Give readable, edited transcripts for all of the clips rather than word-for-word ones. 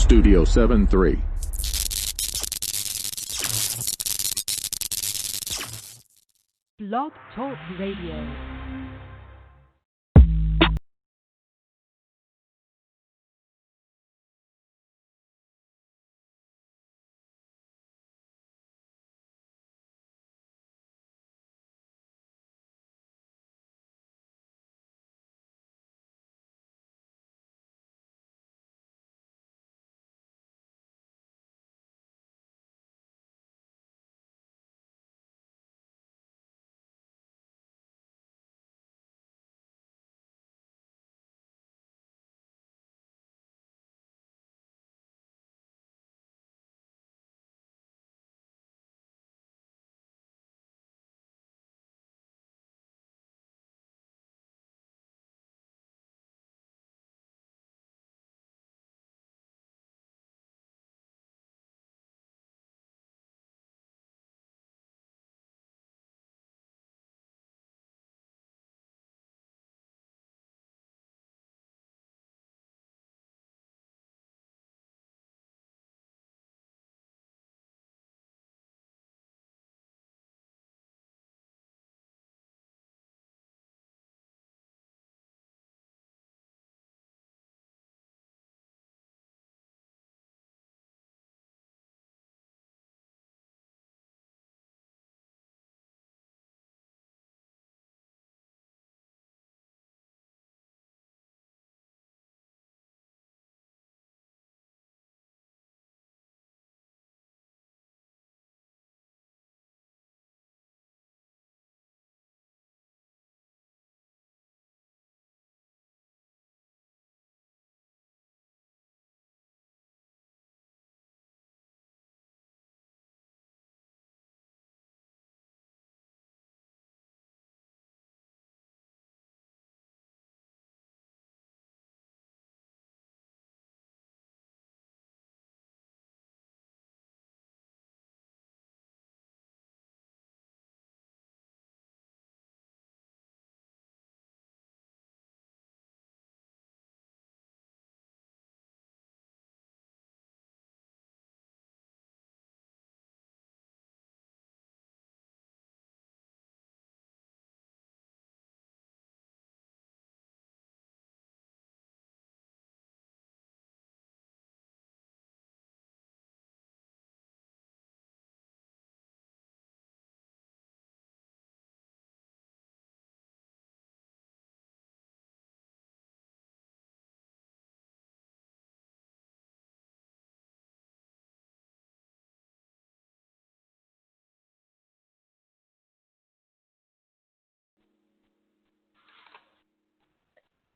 Studio 7.3. Blog Talk Radio.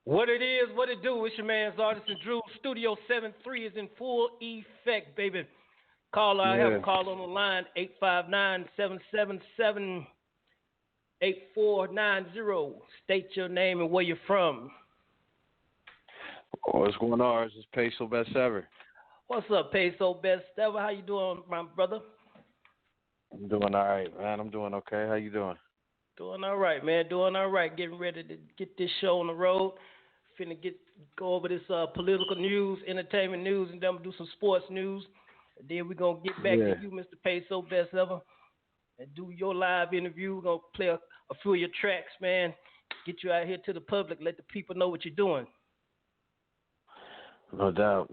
What it is, what it do, it's your man's Artyscon Drew. Studio 7.3 is in full effect, baby. I have a call on the line, 859-777-8490. State your name and where you're from. What's going on? This is Paayso Best Ever. What's up, Payso Best Ever? How you doing, my brother? I'm doing all right, man. I'm doing okay. How you doing? Doing all right, man. Doing all right. Getting ready to get this show on the road. Finna go over this political news, entertainment news, and then I'm gonna do some sports news. And then we're gonna get back to you, Mr. Paayso Best Ever, and do your live interview. We're gonna play a few of your tracks, man. Get you out here to the public. Let the people know what you're doing. No doubt,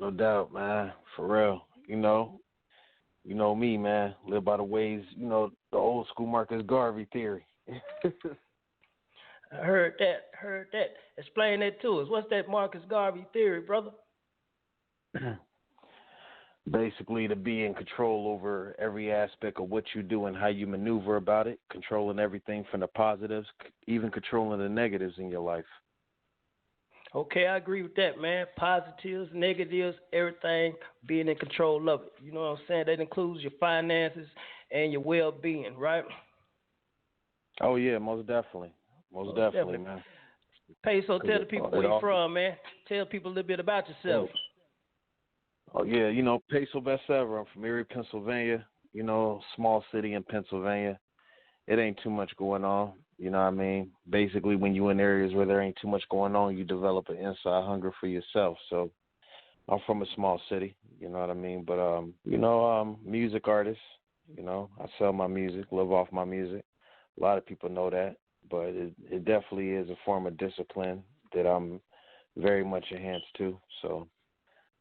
man. For real. You know me, man. Live by the ways, the old school Marcus Garvey theory. I heard that. Explain that to us. What's that Marcus Garvey theory, brother? Basically, to be in control over every aspect of what you do and how you maneuver about it, controlling everything from the positives, even controlling the negatives in your life. Okay, I agree with that, man. Positives, negatives, everything, being in control of it. You know what I'm saying? That includes your finances and your well-being, right? Oh, yeah, most definitely. Most definitely, man. Payso, tell the people where you're from, man. Tell people a little bit about yourself. Oh, yeah, Paayso Best Ever. I'm from Erie, Pennsylvania, small city in Pennsylvania. It ain't too much going on, you know what I mean? Basically, when you're in areas where there ain't too much going on, you develop an inside hunger for yourself. So I'm from a small city, You know what I mean? But music artist. You know, I sell my music, live off my music. A lot of people know that, but it definitely is a form of discipline that I'm very much enhanced to. So,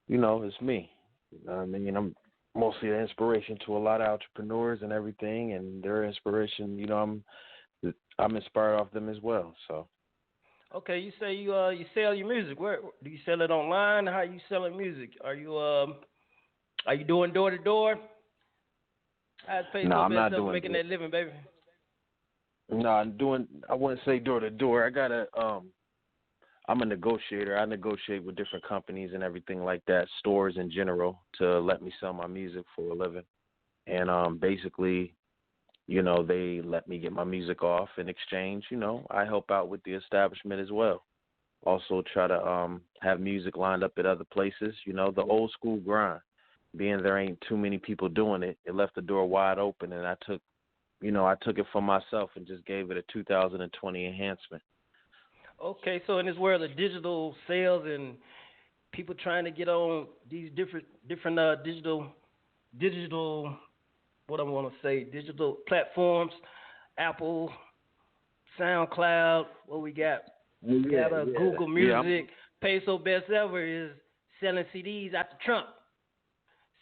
it's me. You know what I mean? I'm mostly an inspiration to a lot of entrepreneurs and everything, and their inspiration, I'm inspired off them as well. So. Okay, you say you sell your music. Where do you sell it online? How you selling music? Are you doing door to door? How's Payso No, I'm Best not Ever doing making that living, baby? No, I wouldn't say door to door. I'm a negotiator. I negotiate with different companies and everything like that, stores in general, to let me sell my music for a living. And basically, they let me get my music off in exchange. I help out with the establishment as well. Also try to have music lined up at other places. The old school grind. Being there ain't too many people doing it, it left the door wide open, and I took it for myself and just gave it a 2020 enhancement. Okay, so in this world of digital sales and people trying to get on these different digital what I want to say, digital platforms, Apple, SoundCloud, what we got? We got Google Music. Payso Best Ever is selling CDs out the trunk,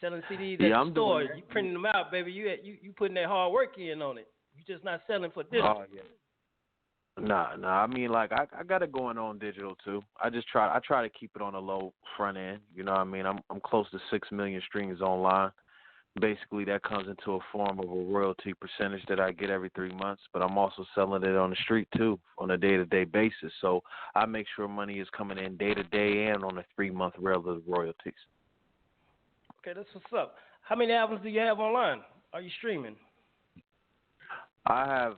selling CDs at the store. You printing them out, baby. You putting that hard work in on it. You just not selling for digital. Oh yeah. Nah. I mean, like I got it going on digital too. I try to keep it on a low front end. You know what I mean? I'm close to 6 million streams online. Basically, that comes into a form of a royalty percentage that I get every 3 months, but I'm also selling it on the street, too, on a day-to-day basis. So I make sure money is coming in day-to-day and on a 3-month relative royalties. Okay, that's what's up. How many albums do you have online? Are you streaming? I have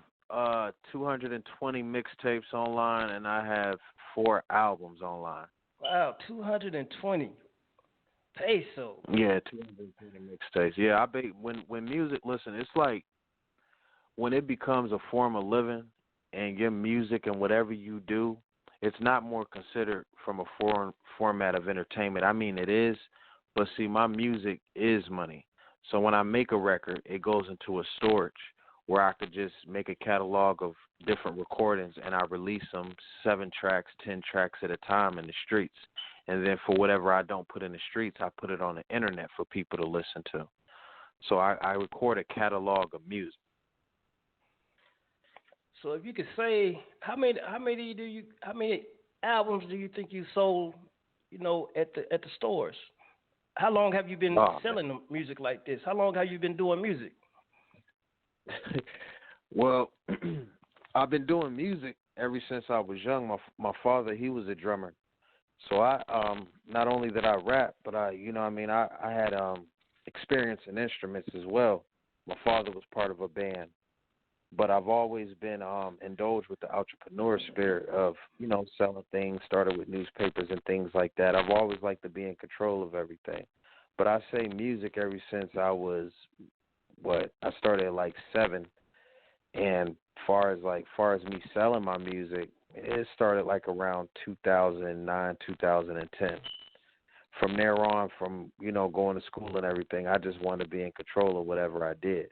220 mixtapes online, and I have 4 albums online. Wow, 220. Payso. Yeah, 220 mixtapes. Yeah, when music, listen, it's like when it becomes a form of living and your music and whatever you do, it's not more considered from a foreign format of entertainment. I mean, it is, but see, my music is money. So when I make a record, it goes into a storage where I could just make a catalog of different recordings and I release them 7 tracks, 10 tracks at a time in the streets. And then for whatever I don't put in the streets, I put it on the internet for people to listen to. So I record a catalog of music. So if you could say, how many albums do you think you sold, at the stores? How long have you been selling music like this? How long have you been doing music? Well, I've been doing music ever since I was young. My father, he was a drummer. So I not only did I rap, but I had experience in instruments as well. My father was part of a band. But I've always been indulged with the entrepreneur spirit of, selling things, started with newspapers and things like that. I've always liked to be in control of everything. But I say music ever since I was I started at like 7. And far as me selling my music, it started like around 2009, 2010. From there on, from, going to school and everything, I just wanted to be in control of whatever I did.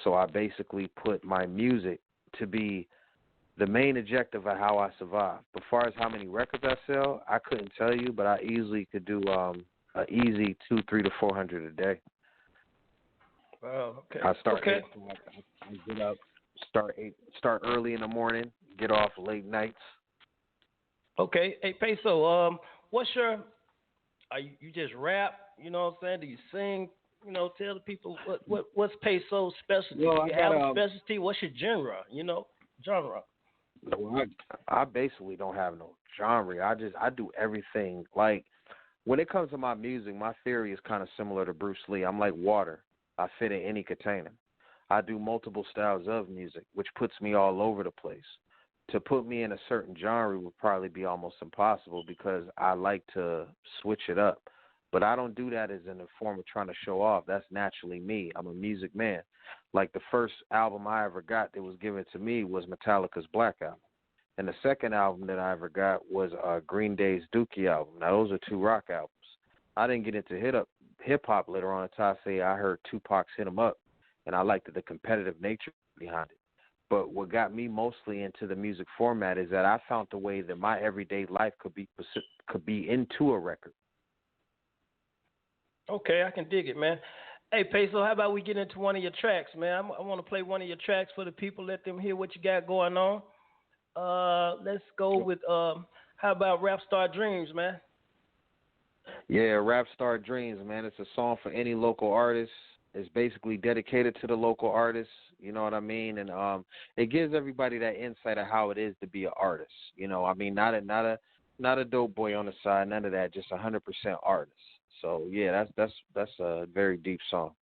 So I basically put my music to be the main objective of how I survive. As far as how many records I sell, I couldn't tell you, but I easily could do an easy 200, 300 to 400 a day. Wow. Okay. I start I get up, start early in the morning, get off late nights. Okay. Hey, Payso, you just rap? You know what I'm saying? Do you sing? Tell the people what's Payso's specialty. Well, you have a specialty? What's your genre? Well, I basically don't have no genre. I do everything. Like, when it comes to my music, my theory is kind of similar to Bruce Lee. I'm like water. I fit in any container. I do multiple styles of music, which puts me all over the place. To put me in a certain genre would probably be almost impossible because I like to switch it up. But I don't do that as in a form of trying to show off. That's naturally me. I'm a music man. Like the first album I ever got that was given to me was Metallica's Black Album. And the second album that I ever got was Green Day's Dookie album. Now, those are 2 rock albums. I didn't get into hip hop later on. Tasse, I heard Tupac's Hit 'Em Up, and I liked the competitive nature behind it. But what got me mostly into the music format is that I found the way that my everyday life could be into a record. Okay, I can dig it, man. Hey, Payso, how about we get into one of your tracks, man? I want to play one of your tracks for the people. Let them hear what you got going on. Let's go with how about Rap Star Dreams, man? Yeah, Rap Star Dreams, man. It's a song for any local artist. It's basically dedicated to the local artists. You know what I mean? And it gives everybody that insight of how it is to be an artist. You know, I mean, not a dope boy on the side, none of that. Just 100% artist. So yeah, that's a very deep song.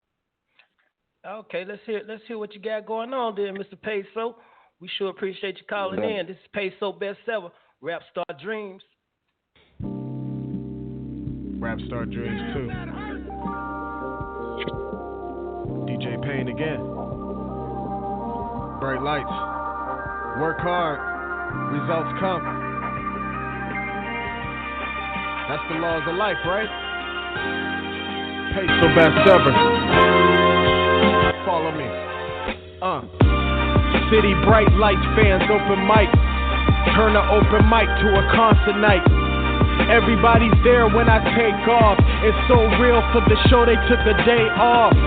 Okay, let's hear what you got going on there, Mr. Payso. We sure appreciate you calling in. This is Paayso Best Ever, Rap Star Dreams. Rap Star Dreams 2. DJ Payne again. Bright lights. Work hard. Results come. That's the laws of life, right? Paayso Best Ever. Follow me. City bright lights, fans open mic. Turn an open mic to a concert night. Everybody's there when I take off. It's so real for the show, they took a day off.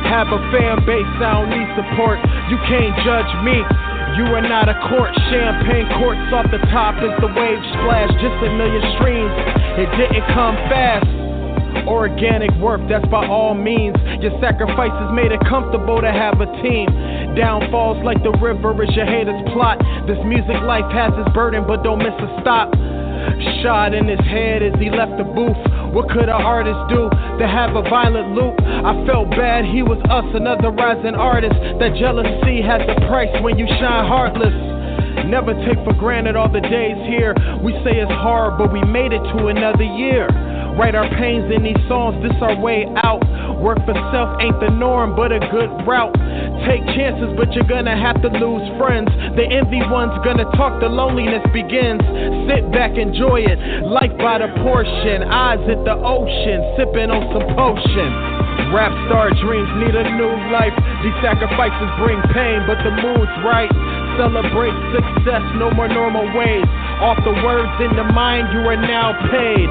Have a fan base, I don't need support. You can't judge me. You are not a court. Champagne courts off the top as the wave splash. Just 1 million streams. It didn't come fast. Organic work, that's by all means. Your sacrifices made it comfortable to have a team. Downfalls like the river is your haters' plot. This music life has its burden, but don't miss a stop. Shot in his head as he left the booth. What could an artist do to have a violent loop? I felt bad, he was us, another rising artist. That jealousy has a price when you shine heartless. Never take for granted all the days here. We say it's hard, but we made it to another year. Write our pains in these songs, this our way out. Work for self ain't the norm, but a good route. Take chances, but you're gonna have to lose friends. The envy one's gonna talk, the loneliness begins. Sit back, enjoy it, life by the portion. Eyes at the ocean, sipping on some potion. Rap star dreams need a new life. These sacrifices bring pain, but the mood's right. Celebrate success, no more normal ways. Off the words in the mind, you are now paid.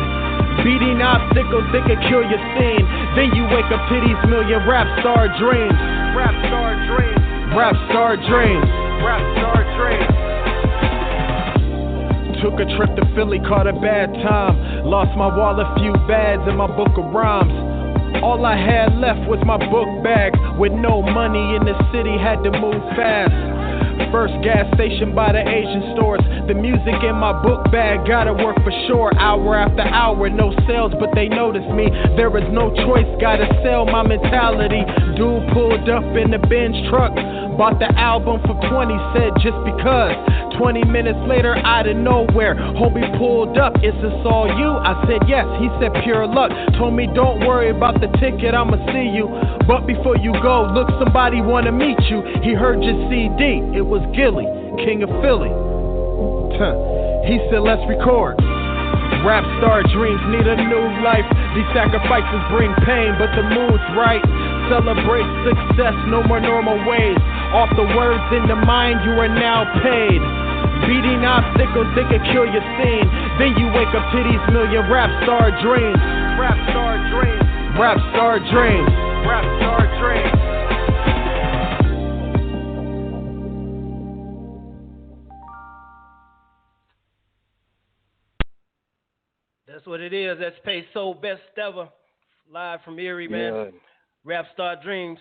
Beating obstacles, they could kill your scene. Then you wake up to these million rap star dreams. Rap star dreams. Rap star dreams. Rap star dreams. Took a trip to Philly, caught a bad time. Lost my wallet, few bags, and my book of rhymes. All I had left was my book bag. With no money in the city, had to move fast. First gas station by the Asian stores. The music in my book bag, gotta work for sure. Hour after hour, no sales, but they notice me. There is no choice, gotta sell my mentality. Dude pulled up in the Benz truck, bought the album for 20, said just because. 20 minutes later, out of nowhere, homie pulled up. Is this all you? I said yes. He said pure luck. Told me don't worry about the ticket, I'ma see you. But before you go, look, somebody wanna meet you. He heard your CD, it was Gilly, King of Philly. He said let's record. Rap star dreams need a new life. These sacrifices bring pain, but the mood's right. Celebrate success, no more normal ways. Off the words in the mind, you are now paid. Beating obstacles, they could kill your scene. Then you wake up to these million rap star dreams. Rap star dreams. Rap star dreams. Rap star dreams. That's what it is. That's Paayso Best Ever, live from Erie, man. Yeah. Rap Star Dreams.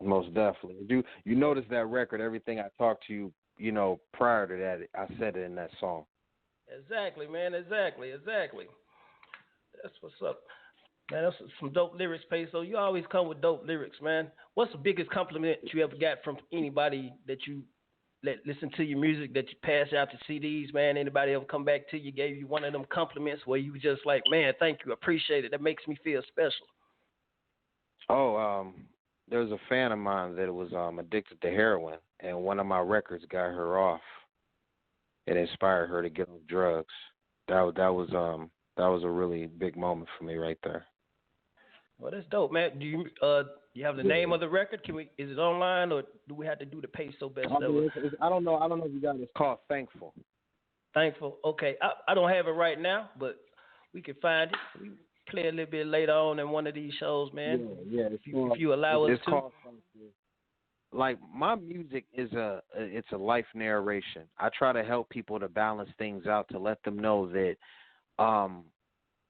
Most definitely. You notice that record, everything I talked to you, you know, prior to that, I said it in that song. Exactly, man. Exactly. That's what's up. Man, that's some dope lyrics, Payso. You always come with dope lyrics, man. What's the biggest compliment you ever got from anybody that you let listen to your music, that you pass out to CDs, man? Anybody ever come back to you, gave you one of them compliments where you just like, man, thank you, appreciate it. That makes me feel special. There was a fan of mine that was addicted to heroin, and one of my records got her off. It inspired her to get off drugs. That was a really big moment for me right there. Well, that's dope, man. Do you have the name of the record? Is it online or do we have to do the Paayso Best Ever? I don't know. I don't know if you got it. It's called Thankful. Thankful. Okay, I don't have it right now, but we can find it. We play a little bit later on in one of these shows, man. Yeah. If you allow us it's to. Called Thankful. Like my music is it's a life narration. I try to help people to balance things out, to let them know that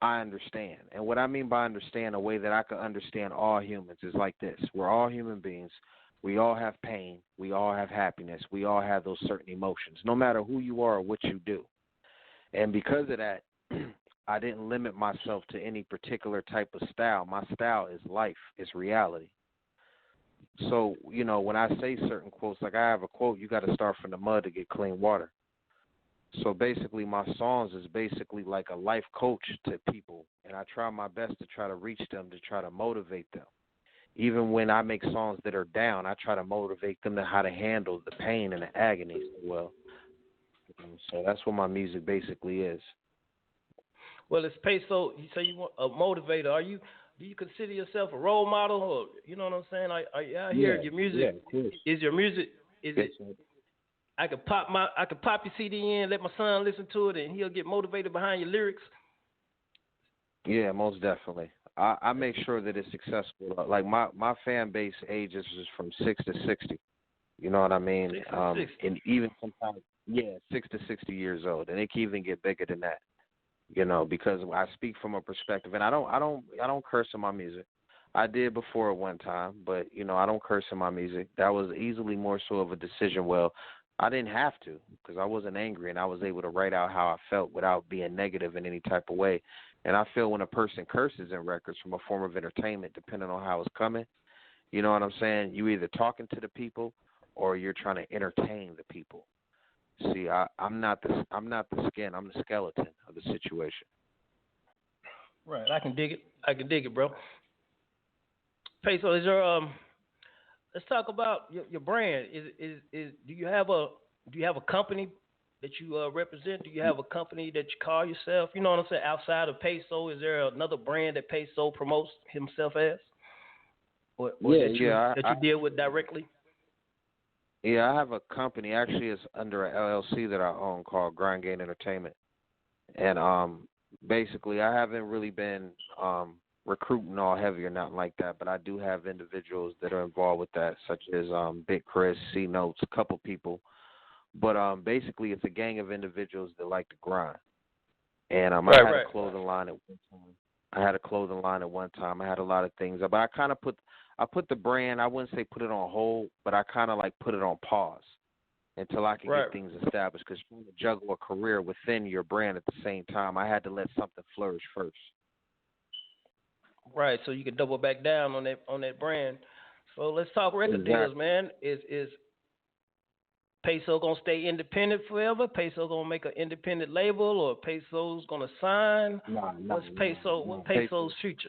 I understand. And what I mean by understand, a way that I can understand all humans is like this. We're all human beings. We all have pain. We all have happiness. We all have those certain emotions, no matter who you are or what you do. And because of that, I didn't limit myself to any particular type of style. My style is life, it's reality. So, when I say certain quotes, like I have a quote, you got to start from the mud to get clean water. So basically my songs is basically like a life coach to people, and I try my best to try to reach them, to try to motivate them. Even when I make songs that are down, I try to motivate them to how to handle the pain and the agony as well. So that's what my music basically is. Well, it's Payso. You say you want a motivator. Do you consider yourself a role model, or you know what I'm saying? Are you out here? Your music is your music. Is it? I could pop your CD in, let my son listen to it, and he'll get motivated behind your lyrics. Yeah, most definitely. I make sure that it's successful. Like my fan base ages is from 6 to 60. You know what I mean? 6 to 60. And even sometimes, 6 to 60 years old, and it can even get bigger than that. Because I speak from a perspective, and I don't curse in my music. I did before at one time, but I don't curse in my music. That was easily more so of a decision. Well, I didn't have to because I wasn't angry, and I was able to write out how I felt without being negative in any type of way. And I feel when a person curses in records from a form of entertainment, depending on how it's coming, you know what I'm saying? You either talking to the people or you're trying to entertain the people. See, I'm not the skin. I'm the skeleton of the situation. Right. I can dig it, bro. Payso, is there let's talk about your brand. Do you have a company that you represent? Do you have a company that you call yourself? You know what I'm saying? Outside of Payso, is there another brand that Payso promotes himself as, or that you deal with directly? Yeah, I have a company. Actually, it's under an LLC that I own called Grind Gain Entertainment, and basically, I haven't really been recruiting all heavy or nothing like that, but I do have individuals that are involved with that, such as Big Chris, C Notes, a couple people. But basically, it's a gang of individuals that like to grind. And I had a clothing line at one time. I had a lot of things, but I put the brand. I wouldn't say put it on hold, but I kind of like put it on pause until I could get things established. Because trying to juggle a career within your brand at the same time, I had to let something flourish first. Right, so you can double back down on that brand. So let's talk record deals, man. Is Payso gonna stay independent forever? Payso gonna make an independent label, or Payso's gonna sign? What's Payso's future?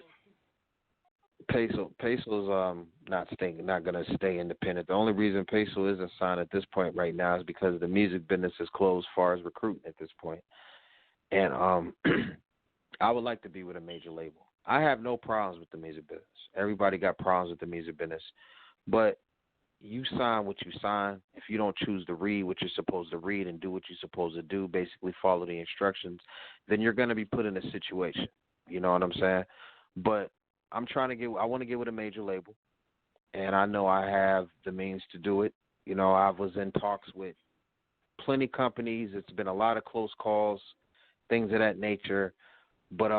Payso's not gonna stay independent. The only reason Payso isn't signed at this point right now is because the music business is closed as far as recruiting at this point. And I would like to be with a major label. I have no problems with the music business. Everybody got problems with the music business, but you sign what you sign. If you don't choose to read what you're supposed to read and do what you're supposed to do, basically follow the instructions, then you're going to be put in a situation. You know what I'm saying? But I want to get with a major label, and I know I have the means to do it. I was in talks with plenty companies. It's been a lot of close calls, things of that nature. But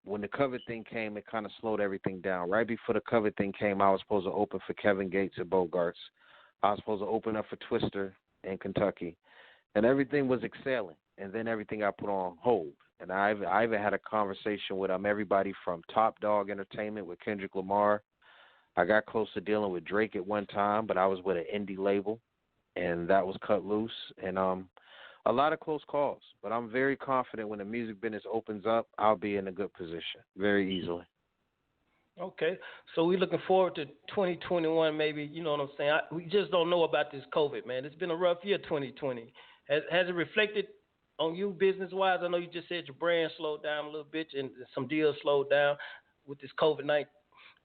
when the cover thing came, it kind of slowed everything down. Right before the cover thing came, I was supposed to open for Kevin Gates at Bogarts. I was supposed to open up for Twister in Kentucky. And everything was excelling. And then everything got put on hold. And I even had a conversation with everybody from Top Dog Entertainment with Kendrick Lamar. I got close to dealing with Drake at one time, but I was with an indie label, and that was cut loose. And a lot of close calls, but I'm very confident when the music business opens up, I'll be in a good position very easily. Okay, so we're looking forward to 2021 maybe, you know what I'm saying? We just don't know about this COVID, man. It's been a rough year, 2020. Has it reflected on you business-wise? I know you just said your brand slowed down a little bit and some deals slowed down with this COVID-19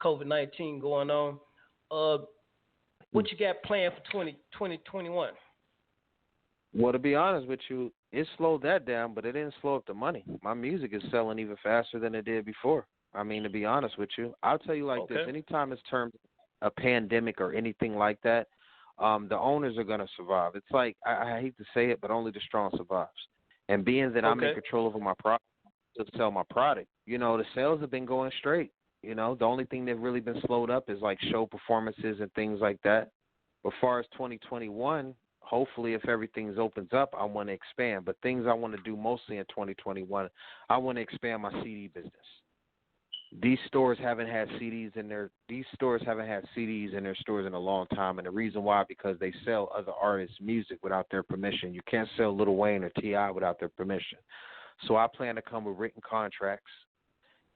COVID-19 going on. What you got planned for 2021? Well, to be honest with you, it slowed that down, but it didn't slow up the money. My music is selling even faster than it did before. I mean, to be honest with you, I'll tell you like this. Anytime it's termed a pandemic or anything like that, the owners are going to survive. It's like, I hate to say it, but only the strong survives. And being that I'm in control over my product, to sell my product, you know, the sales have been going straight. You know, the only thing that's really been slowed up is like show performances and things like that. As far as 2021, hopefully if everything opens up, I want to expand. But things I want to do mostly in 2021, I want to expand my CD business. These stores haven't had CDs in their stores in a long time, and the reason why, because they sell other artists' music without their permission. You can't sell Lil Wayne or T.I. without their permission. So I plan to come with written contracts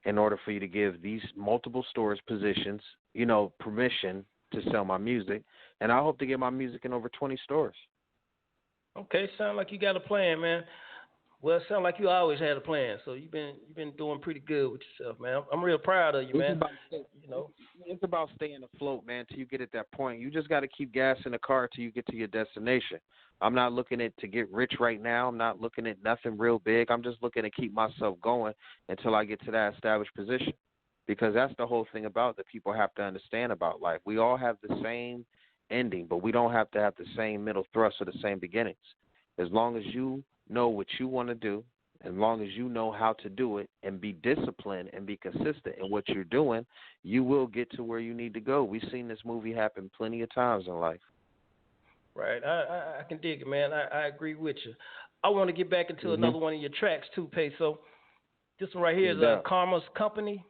in order for you to give these multiple stores positions, you know, permission to sell my music, and I hope to get my music in over 20 stores. Okay, sound like you got a plan, man. Well, it sounds like you always had a plan, so you've been doing pretty good with yourself, man. I'm real proud of you, man. It's about staying afloat, man, till you get at that point. You just got to keep gas in the car till you get to your destination. I'm not looking at to get rich right now. I'm not looking at nothing real big. I'm just looking to keep myself going until I get to that established position, because that's the whole thing about that people have to understand about life. We all have the same ending, but we don't have to have the same middle thrust or the same beginnings. As long as you know what you want to do, as long as you know how to do it and be disciplined and be consistent in what you're doing, you will get to where you need to go. We've seen this movie happen plenty of times in life. Right. I can dig it, man. I agree with you. I want to get back into another one of your tracks too, Payso. This one right here is Karma's Company.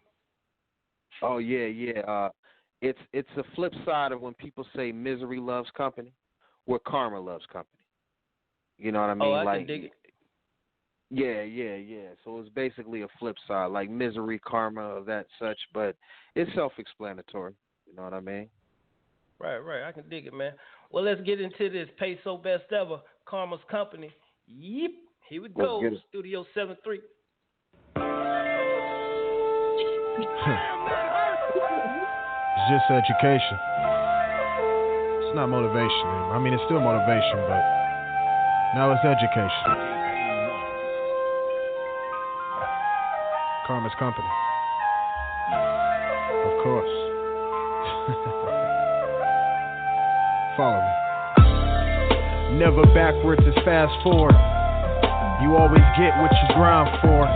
Oh, yeah. It's a flip side of when people say misery loves company, where karma loves company. You know what I mean? I can dig it. Yeah. So it's basically a flip side, like misery, karma, of that such, but it's self-explanatory. You know what I mean? Right. I can dig it, man. Well, let's get into this. Paayso Best Ever, Karma's Company. Yep. Here we go. Studio 7.3. It's just education. It's not motivation. I mean, it's still motivation, but now it's education. Karma's Company. Of course. Follow me. Never backwards, it's fast forward. You always get what you grind for.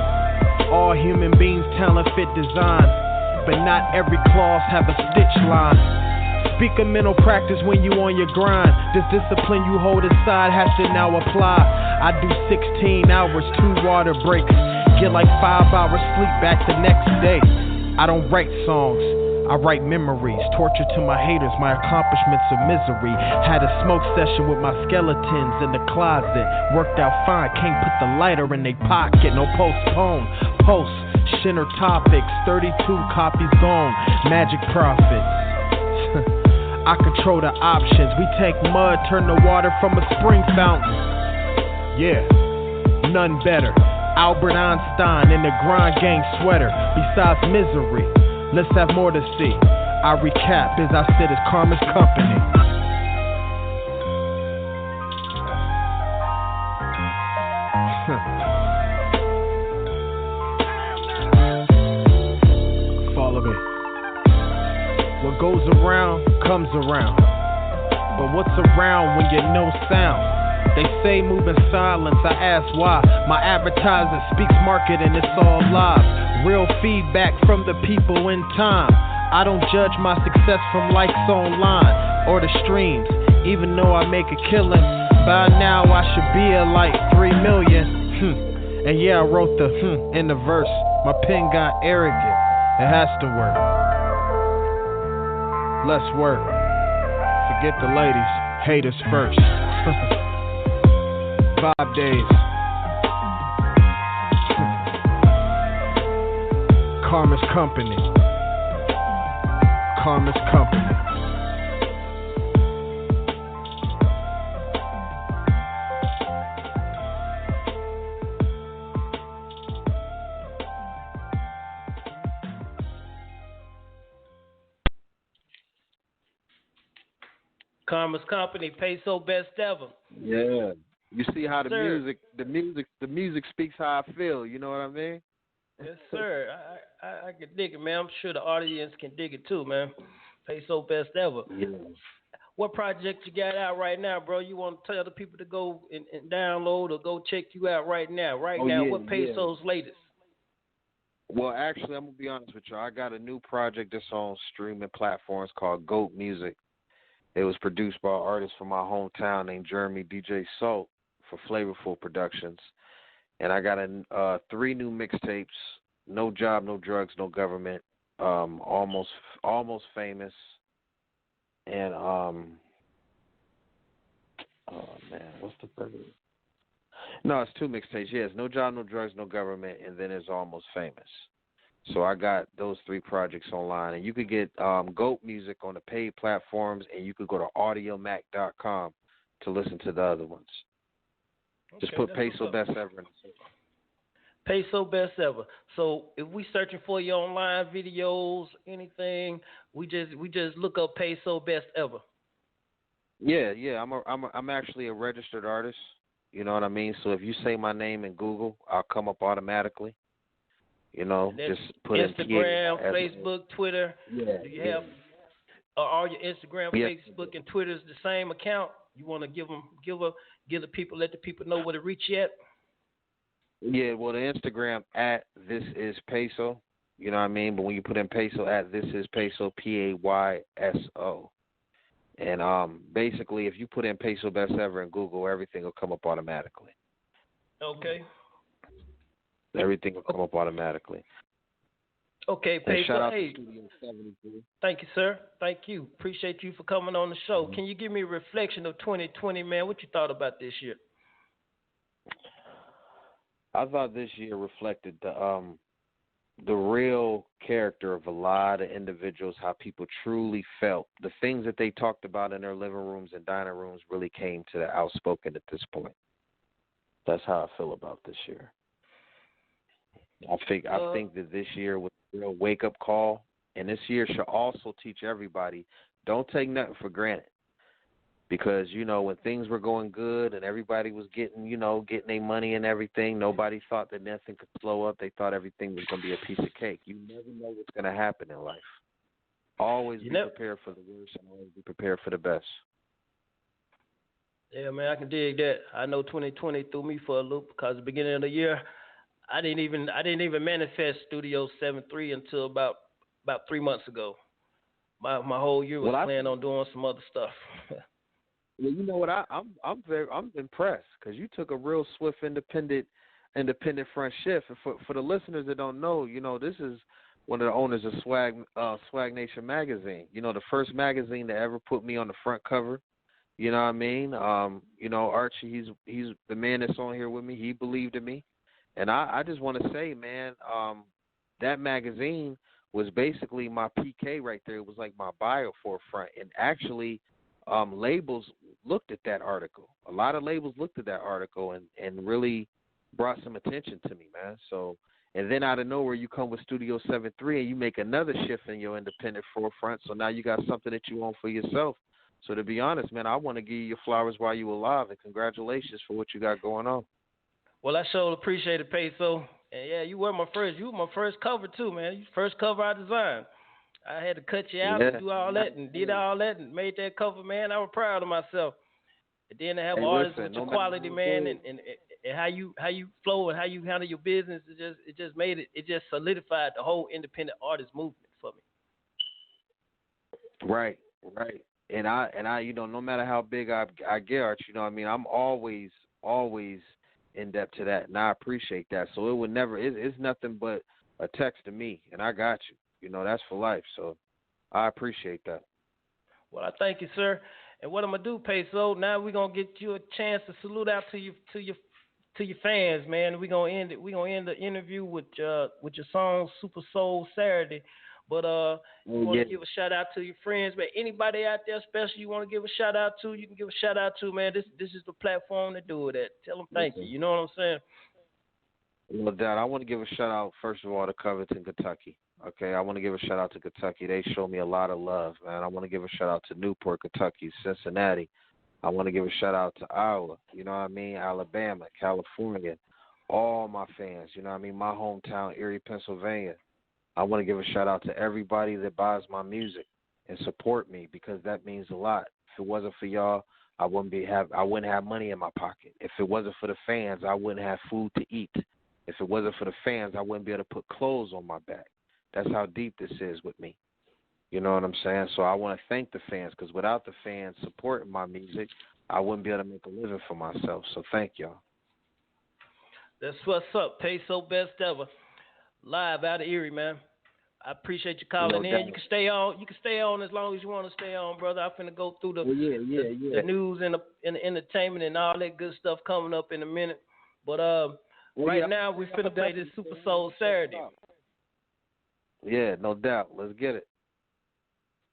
All human beings, talent, fit, design, but not every clause have a stitch line. Speak of mental practice when you on your grind. This discipline you hold aside has to now apply. I do 16 hours, 2 water breaks. Get like 5 hours sleep back the next day. I don't write songs, I write memories. Torture to my haters, my accomplishments of misery. Had a smoke session with my skeletons in the closet. Worked out fine, can't put the lighter in they pocket. No postpone, post, Shinner topics. 32 copies gone, magic profits. I control the options. We take mud, turn the water from a spring fountain. Yeah, none better. Albert Einstein in the grind gang sweater. Besides misery, let's have more to see. I recap as I sit as Karma's Company. Follow me. What goes around comes around. But what's around when you know sound? They say move in silence, I ask why. My advertising speaks marketing, it's all live. Real feedback from the people in time. I don't judge my success from likes online or the streams. Even though I make a killing, by now I should be at like 3 million. And yeah, I wrote the in the verse. My pen got arrogant, it has to work. Let's work. Forget the ladies, haters first. 5 days. Karma's Company. Karma's Company. Karma's Company, Paayso Best Ever. Yeah. You see how Sir. the music speaks how I feel. You know what I mean? Yes, sir. I can dig it, man. I'm sure the audience can dig it too, man. Paayso Best Ever. Yeah. What project you got out right now, bro? You want to tell the people to go and download or go check you out right now? What Payso's latest? Well, actually, I'm gonna be honest with you. I got a new project that's on streaming platforms called Goat Music. It was produced by an artist from my hometown named Jeremy DJ Salt for Flavorful Productions. And I got 3 new mixtapes: No Job, No Drugs, No Government, Almost Famous, and oh man, what's the third? No, it's 2 mixtapes. Yes, No Job, No Drugs, No Government, and then it's Almost Famous. So I got those 3 projects online, and you could get Goat Music on the paid platforms, and you could go to audiomac.com to listen to the other ones. Okay, just put Paayso Best Ever in the search. Paayso Best Ever. So if we searching for your online videos, anything, we just look up Paayso Best Ever. Yeah. I'm actually a registered artist. You know what I mean? So if you say my name in Google, I'll come up automatically. You know, just put Instagram, in Facebook, Twitter. Yeah. Do you have all your Instagram, Yeah. Facebook, and Twitter's the same account? You want to let the people know where to reach you at? Yeah, well, the Instagram at This Is Payso, you know what I mean? But when you put in Payso at This Is Payso, Payso. And basically, if you put in Paayso Best Ever in Google, everything will come up automatically. Okay. Everything will come up automatically. Okay, And Payso. shout out Hey, to Studio 7.Three. thank you, sir. Thank you. Appreciate you for coming on the show. Can you give me a reflection of 2020, man? What you thought about this year? I thought this year reflected the real character of a lot of individuals, how people truly felt. The things that they talked about in their living rooms and dining rooms really came to the outspoken at this point. That's how I feel about this year. I think that this year was a real wake-up call, and this year should also teach everybody, don't take nothing for granted. Because, you know, when things were going good and everybody was getting their money and everything, nobody thought that nothing could slow up. They thought everything was going to be a piece of cake. You never know what's going to happen in life. Always be prepared for the worst and always be prepared for the best. Yeah, man, I can dig that. I know 2020 threw me for a loop because at the beginning of the year, I didn't even manifest Studio 7.3 until about 3 months ago. My whole year was planning on doing some other stuff. Well, you know what? I'm impressed because you took a real swift independent front shift. And for the listeners that don't know, you know, this is one of the owners of Swag Nation magazine. You know, the first magazine that ever put me on the front cover. You know what I mean? You know, Archie, he's the man that's on here with me. He believed in me, and I just want to say, man, that magazine was basically my PK right there. It was like my bio forefront, and actually. Labels looked at that article. A lot of labels looked at that article and really brought some attention to me, man. So, and then out of nowhere, you come with Studio 7.3 and you make another shift in your independent forefront. So now you got something that you own for yourself. So to be honest, man, I want to give you your flowers while you're alive, and congratulations for what you got going on. Well, I sure appreciate it, Payso. And yeah, you were my first cover too, man. You first cover I designed. I had to cut you out and do all that and did all that and made that cover, man. I was proud of myself. And then to have artists with your quality, man, and how you flow and how you handle your business, it just solidified the whole independent artist movement for me. Right. And I you know, no matter how big I get, Arch, you know what I mean, I'm always in depth to that, and I appreciate that. So it would never it's nothing but a text to me, and I got you. You know, that's for life, so I appreciate that. Well, I thank you, sir. And what I'm gonna do, Payso, now we're gonna get you a chance to salute out to your fans, man. We're gonna end the interview with your song Super Soul Saturday. But you want to give a shout out to your friends, man. Anybody out there special you want to give a shout out to, you can give a shout out to, man. This is the platform to do it at. Tell them thank you. You know what I'm saying? No doubt. I want to give a shout out, first of all, to Covington, Kentucky. Okay, I want to give a shout out to Kentucky. They show me a lot of love, man. I want to give a shout out to Newport, Kentucky, Cincinnati. I want to give a shout out to Iowa, you know what I mean, Alabama, California, all my fans, you know what I mean, my hometown, Erie, Pennsylvania. I want to give a shout out to everybody that buys my music and support me because that means a lot. If it wasn't for y'all, I wouldn't have money in my pocket. If it wasn't for the fans, I wouldn't have food to eat. If it wasn't for the fans, I wouldn't be able to put clothes on my back. That's how deep this is with me. You know what I'm saying? So I want to thank the fans because without the fans supporting my music, I wouldn't be able to make a living for myself. So thank y'all. That's what's up. Paayso Best Ever. Live out of Erie, man. I appreciate you calling in. You can stay on. You can stay on as long as you want to stay on, brother. I'm finna go through the news and the entertainment and all that good stuff coming up in a minute. But now we finna play this Super Soul Saturday. Yeah, no doubt. Let's get it.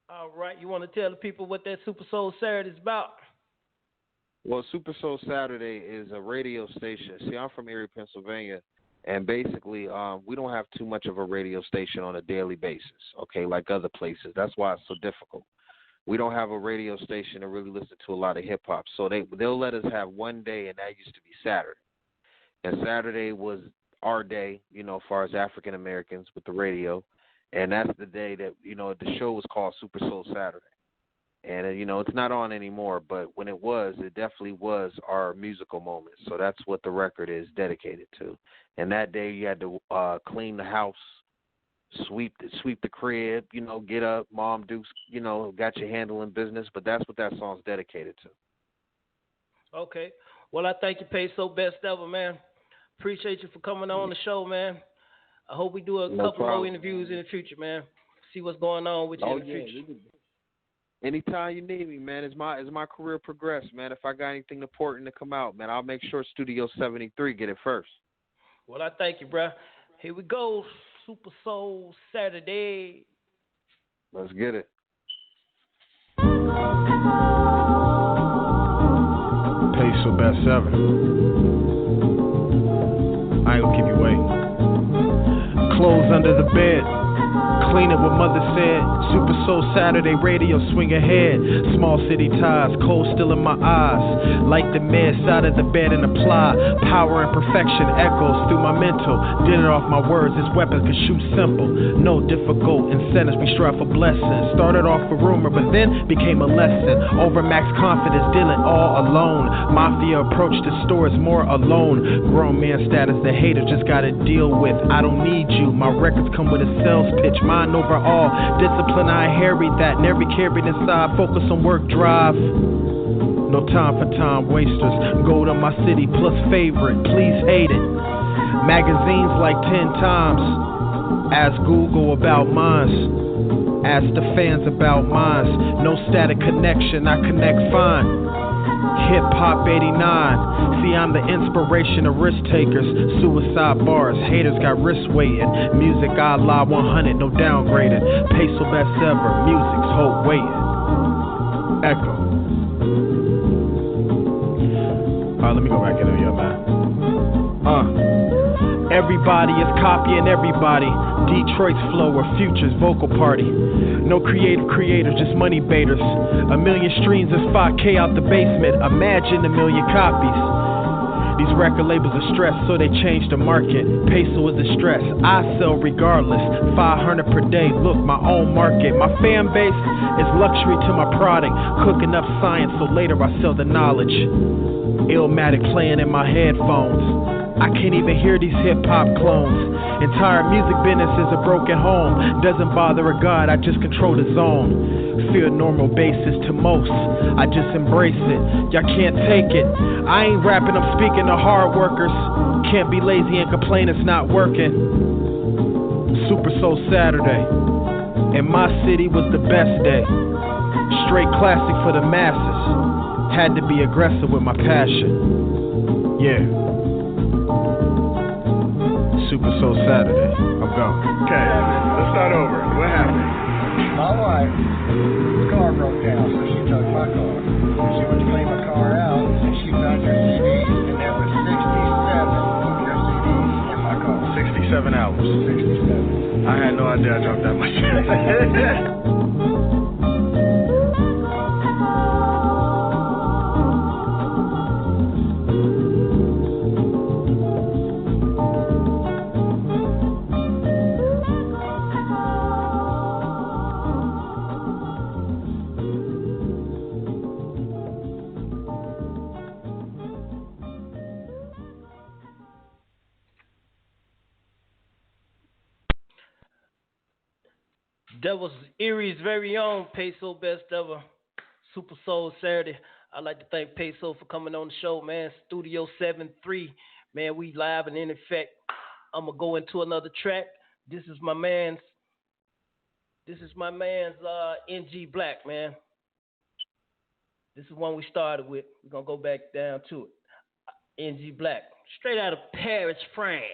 All right. You want to tell the people what that Super Soul Saturday is about? Well, Super Soul Saturday is a radio station. See, I'm from Erie, Pennsylvania, and basically we don't have too much of a radio station on a daily basis, okay, like other places. That's why it's so difficult. We don't have a radio station to really listen to a lot of hip-hop. So they'll let us have one day, and that used to be Saturday. And Saturday was our day, you know, as far as African Americans with the radio. And that's the day that, you know, the show was called Super Soul Saturday. And, you know, it's not on anymore, but when it was, it definitely was our musical moment. So that's what the record is dedicated to. And that day you had to clean the house, sweep the crib, you know, get up, Mom Dukes, you know, got your handling business. But that's what that song's dedicated to. Okay. Well, I thank you, Paayso Best Ever, man. Appreciate you for coming on the show, man. I hope we do a couple more interviews in the future, man. See what's going on with you in the future. Anytime you need me, man. As my career progressed, man, if I got anything important to come out, man, I'll make sure Studio 73 get it first. Well, I thank you, bro. Here we go. Super Soul Saturday. Let's get it. Paayso Best Ever. I ain't gonna keep you waiting. Clothes under the bed, clean it what mother said. Super Soul Saturday radio, swing ahead. Small city ties, cold still in my eyes. Light the meds out of the bed and apply. Power and perfection echoes through my mental. Did it off my words, this weapon can shoot simple. No difficult incentives, we strive for blessings. Started off a rumor, but then became a lesson. Overmax confidence, dealing all alone. Mafia approach to stores more alone. Grown man status, the haters just gotta deal with. I don't need you. My records come with a sales pitch, mine overall. Discipline, I inherit that, never carried inside. Focus on work drive. No time for time wasters. Gold on my city plus favorite, please hate it. Magazines like 10 times. Ask Google about mines. Ask the fans about mines. No static connection, I connect fine. Hip Hop 89. See, I'm the inspiration of risk takers. Suicide bars, haters got wrist waiting. Music I lie 100, no downgraded. Paayso Best Ever, music's hope waiting. Echo. Alright, let me go back in here, man. Everybody is copying everybody. Detroit's flow or Future's vocal party. No creative creators, just money baiters. 1 million streams is 5K out the basement. Imagine 1 million copies. These record labels are stressed, so they change the market. Payso is the stress. I sell regardless. 500 per day. Look, my own market. My fan base is luxury to my product. Cooking up science, so later I sell the knowledge. Illmatic playing in my headphones. I can't even hear these hip-hop clones. Entire music business is a broken home. Doesn't bother a god, I just control the zone. Feel normal basis to most, I just embrace it. Y'all can't take it. I ain't rapping, I'm speaking to hard workers. Can't be lazy and complain it's not working. Super Soul Saturday. And my city was the best day. Straight classic for the masses. Had to be aggressive with my passion. Yeah. Super Soul Saturday. I'm gone. Okay, let's start over. What happened? My wife's car broke down, so she took my car. She went to clean my car out, and she found your CDs, and there were 67 of your CDs in my 67. I had no idea I dropped that much. That was Erie's very own Paayso Best Ever, Super Soul Saturday. I'd like to thank Payso for coming on the show, man. Studio 7.3, man, we live and in effect. I'm gonna go into another track. This is my man's NG Black, man. This is one we started with. We're gonna go back down to it. NG Black, straight out of Paris, France.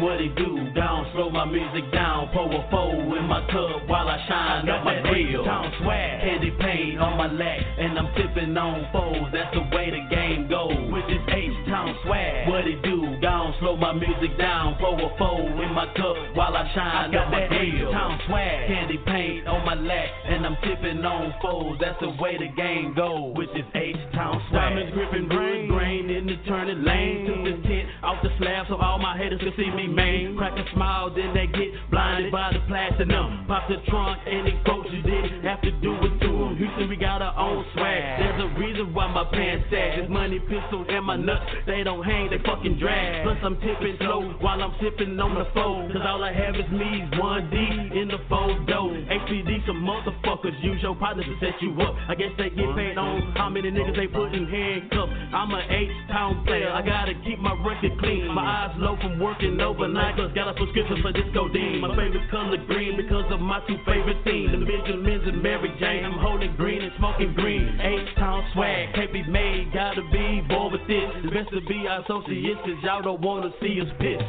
What it do? Down, slow my music down, pour a foe in my tub while I shine up my grill. Town swag, candy paint on my lap, and I'm tipping on foes. That's the way the game goes. With this H-Town swag, what it do? Down, slow my music down, pour a foe in my cup while I shine up my grill. Town swag, candy paint on my lap, and I'm tipping on foes. That's the way the game goes. With this H-Town swag, diamonds gripping wood grain in the turning lane. Took this tent off the slab so all my haters can see me, man. Crack a smile, then they get blinded by the platinum. Pop the trunk and it goes, you didn't have to do it to them. Houston, we got our own swag. There's a reason why my pants sag. This money pistol and my nuts, they don't hang, they fucking drag. Plus I'm tipping slow while I'm sipping on the phone. Cause all I have is me, 1D in the photo. HPD, some motherfuckers use your partner to set you up. I guess they get paid on how many niggas they put in handcuffs. I'm a H-Town player, I gotta keep my record clean. My eyes low from working overnight, cause got a prescription for this codeine. My favorite color green because of my two favorite themes, the Benjamins and Mary Jane. I'm holding green and smoking green. H-Town swag, can't be made, gotta be born with this. It's best to be our associates, cause y'all don't wanna see us piss.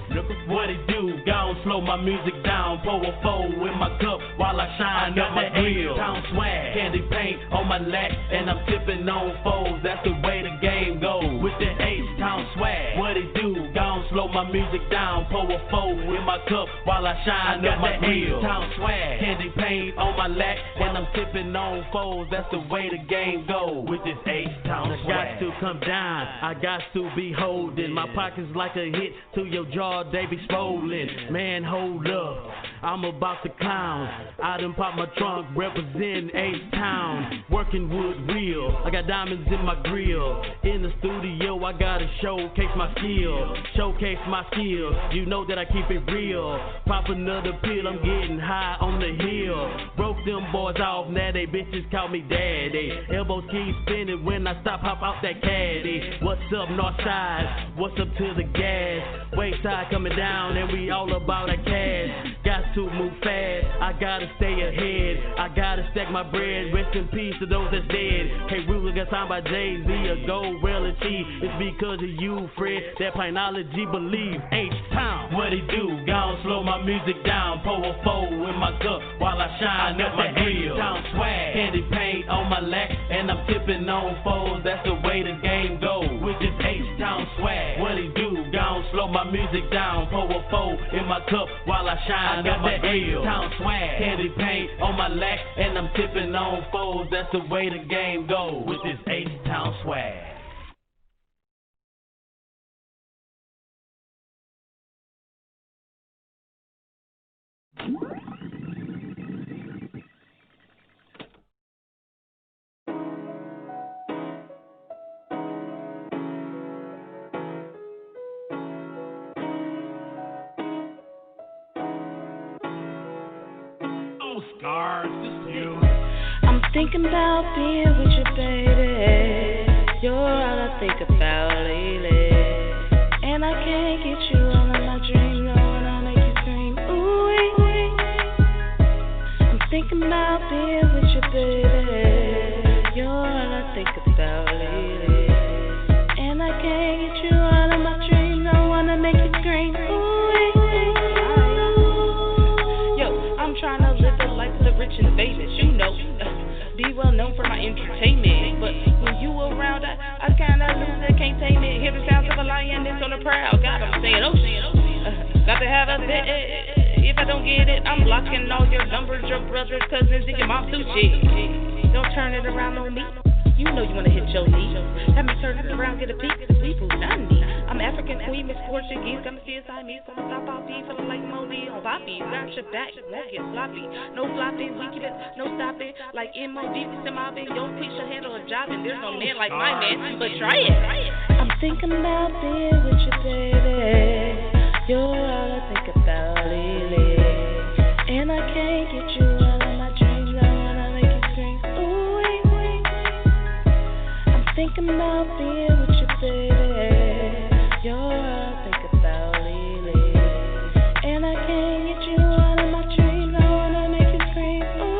What it do? Gone slow my music down, pour a four in my cup while I shine up my H-Town swag. Candy paint on my lap, and I'm tipping on foes. That's the way the game goes. With the H-Town swag, what it do? Gone slow my music down, pour a four in my cup while I shine up my H-Town swag. Candy paint on my lap, and I'm tipping on foes. That's the way the game goes. With this H-Town swag, I got to come down, I got to be holding. My pockets like a hit to your jaw, they be swollen. Man, hold up, I'm about to clown. I done pop my trunk, representing H-Town. Working wood real, I got diamonds in my grill. In the studio, I gotta showcase my skill. Showcase my skill, you know that I keep it real. Pop another pill, I'm getting high on the hill. Broke them boys off, now they bitches call me daddy. Elbows keep spinning when I stop, hop out that caddy. What's up, north side? What's up to the gas? Wayside coming down, and we all about a cash. Got to move fast, I gotta stay ahead. I gotta stack my bread, rest in peace to those that's dead. K-Ruler got signed by Jay-Z, a gold relative. It's because of you, Fred, that Pinology believe. H-Town, what it do? Gone slow my music down, pour a four in my cup while I shine up my H-Town swag. Candy paint on my lap, and I'm tipping on foes. That's the way the game goes. With this H-Town swag, what it do? Gone slow my music down, pour a four in my cup while I shine up my H-Town swag. Candy paint on my lap, and I'm tipping on foes. That's the way the game goes. With this H-Town swag. Scars, just you. I'm thinking about being with you, baby. You're all I think about lately. And I can't get you out of my dream, no, when I make you scream, ooh, I'm thinking about being with you, baby. You're all I think about lately. And I can't get you out of my dream, no, when I make you scream, ooh. I'm trying to live a life of the rich and famous, you know. Be well known for my entertainment. But when you around, I kinda lose that containment. Hear the sounds of a lioness on the prowl. God, I'm saying, oh, got to have a bit. If I don't get it, I'm blocking all your numbers, your brothers, cousins, and your mom too, shit. Don't turn it around on me. You know you wanna hit your knee. Have me turn it around, get a peek. We food, not me. I'm African queen, Miss Portuguese. Got me CSI me, so I'm top poppy, feeling like Modi on Poppy. Grab your back, won't get sloppy. No flopping, we keep it, no stopping. Like MOD, we send my big, yo, piece your handle a job, and there's no man like my man, but try it. I'm thinking about being with you, baby. You're all I think about lately. And I can't get you out of my dreams, I wanna make you scream, ooh. Thinking about being with you, baby. You're all I think about lately. And I can't get you out of my dreams, I wanna make you scream, ooh.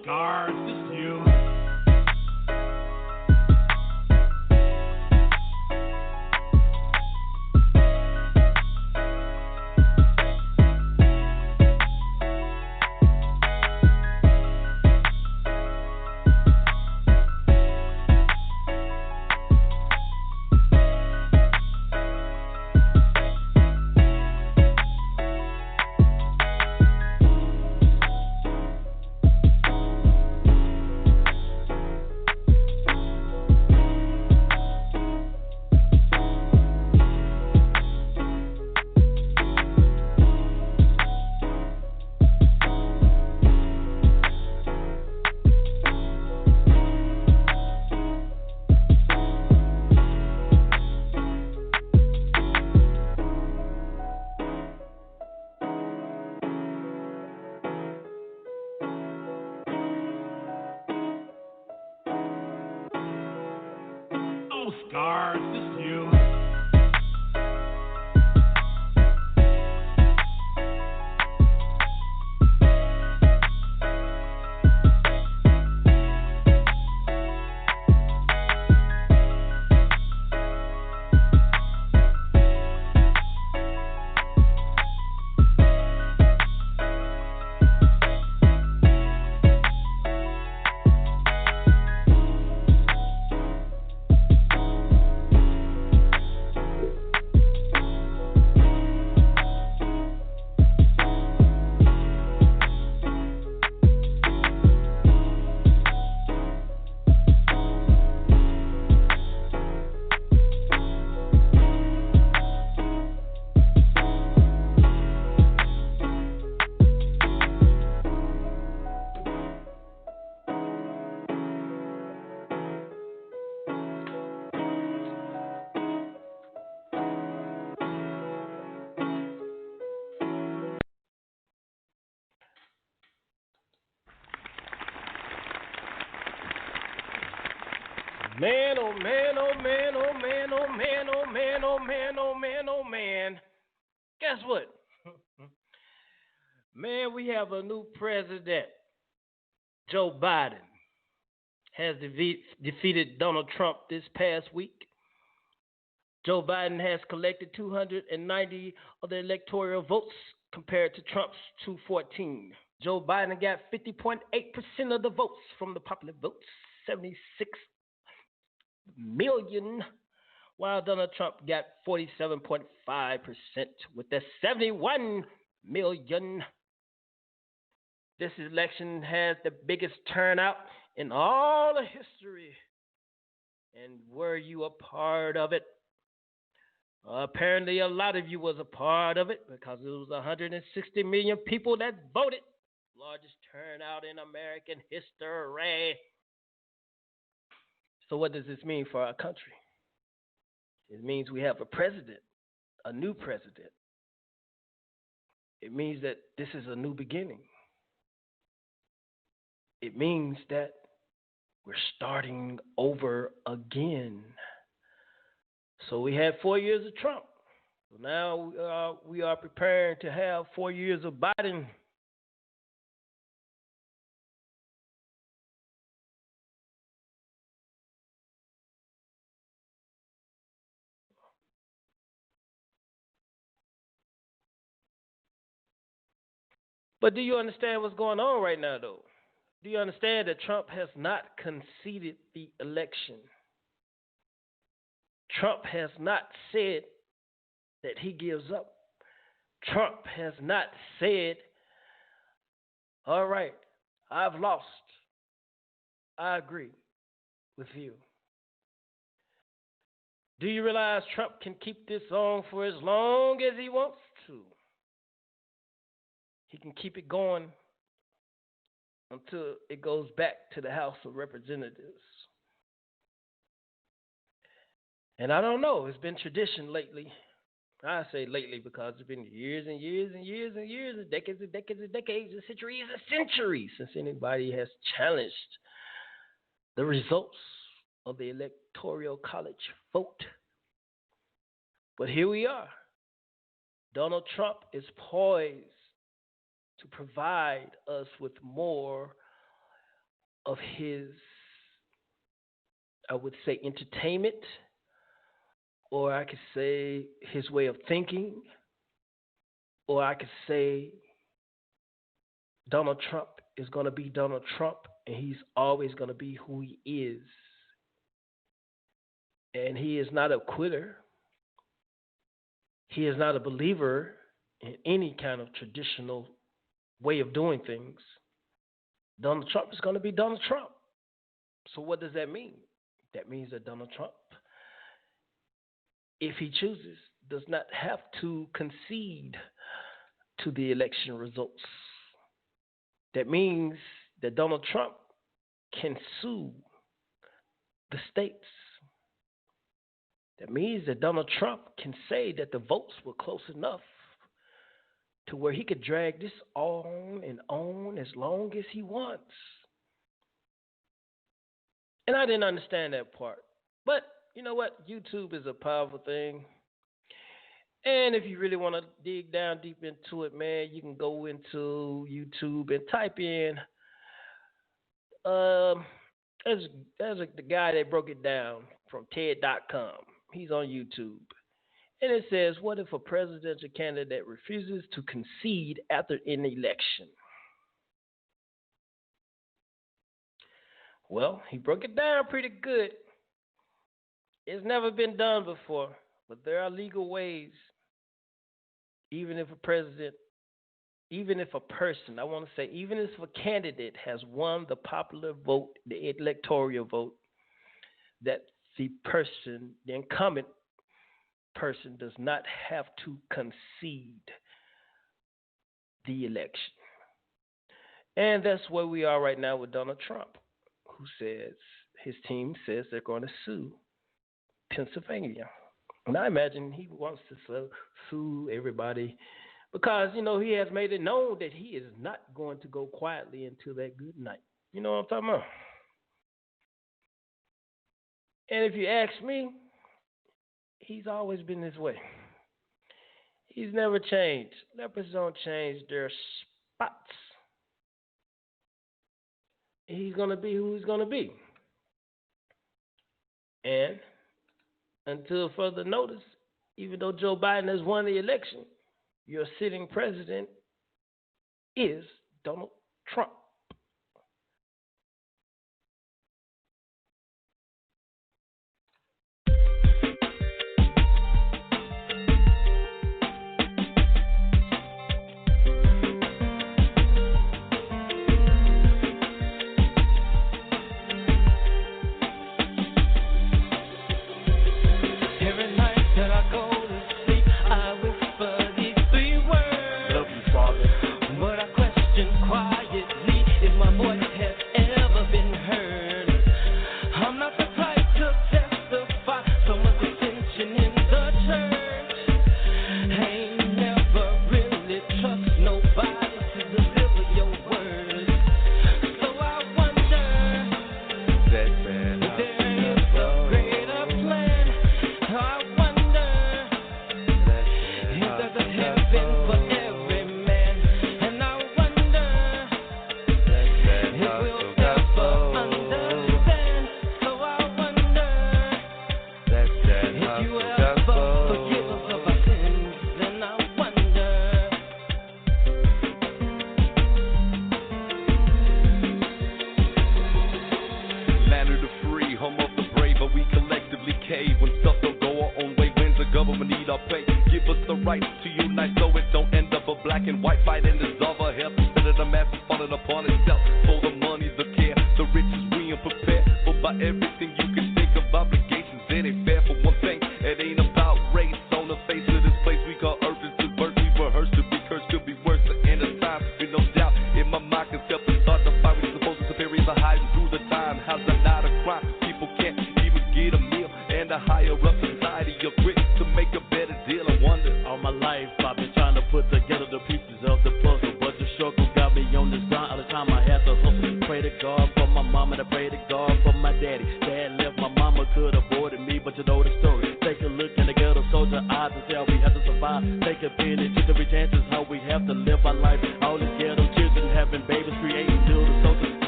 scars, it's you. Scars, it's you. Man, oh man, oh man, oh man, oh man, oh man, oh man, oh man, oh man. Guess what? Man, we have a new president. Joe Biden has defeated Donald Trump this past week. Joe Biden has collected 290 of the electoral votes compared to Trump's 214. Joe Biden got 50.8% of the votes from the popular votes, 76 million, while Donald Trump got 47.5% with the 71 million. This election has the biggest turnout in all of history. And were you a part of it? Apparently a lot of you was a part of it because it was 160 million people that voted. Largest turnout in American history. So what does this mean for our country? It means we have a president, a new president. It means that this is a new beginning. It means that we're starting over again. So we had 4 years of Trump. So now we are preparing to have 4 years of Biden. But do you understand what's going on right now, though? Do you understand that Trump has not conceded the election? Trump has not said that he gives up. Trump has not said, all right, I've lost. I agree with you. Do you realize Trump can keep this on for as long as he wants to? He can keep it going until it goes back to the House of Representatives. And I don't know, it's been tradition lately. I say lately because it's been years and years and years and years and decades and decades and decades and centuries since anybody has challenged the results of the Electoral College vote. But here we are. Donald Trump is poised to provide us with more of his, I would say, entertainment, or I could say his way of thinking, or I could say Donald Trump is going to be Donald Trump, and he's always going to be who he is. And he is not a quitter. He is not a believer in any kind of traditional way of doing things. Donald Trump is going to be Donald Trump. So what does that mean? That means that Donald Trump, if he chooses, does not have to concede to the election results. That means that Donald Trump can sue the states. That means that Donald Trump can say that the votes were close enough to where he could drag this on and on as long as he wants. And I didn't understand that part. But you know what? YouTube is a powerful thing. And if you really want to dig down deep into it, man, you can go into YouTube and type in, there's the guy that broke it down from TED.com. He's on YouTube. And it says, what if a presidential candidate refuses to concede after an election? Well, he broke it down pretty good. It's never been done before, but there are legal ways. Even if a president, even if a person, I want to say, even if a candidate has won the popular vote, the electoral vote, that the person, the incumbent person, does not have to concede the election. And that's where we are right now with Donald Trump, who says, his team says they're going to sue Pennsylvania. And I imagine he wants to sue everybody because, you know, he has made it known that he is not going to go quietly into that good night. You know what I'm talking about? And if you ask me, he's always been this way. He's never changed. Lepers don't change their spots. He's going to be who he's going to be. And until further notice, even though Joe Biden has won the election, your sitting president is Donald Trump.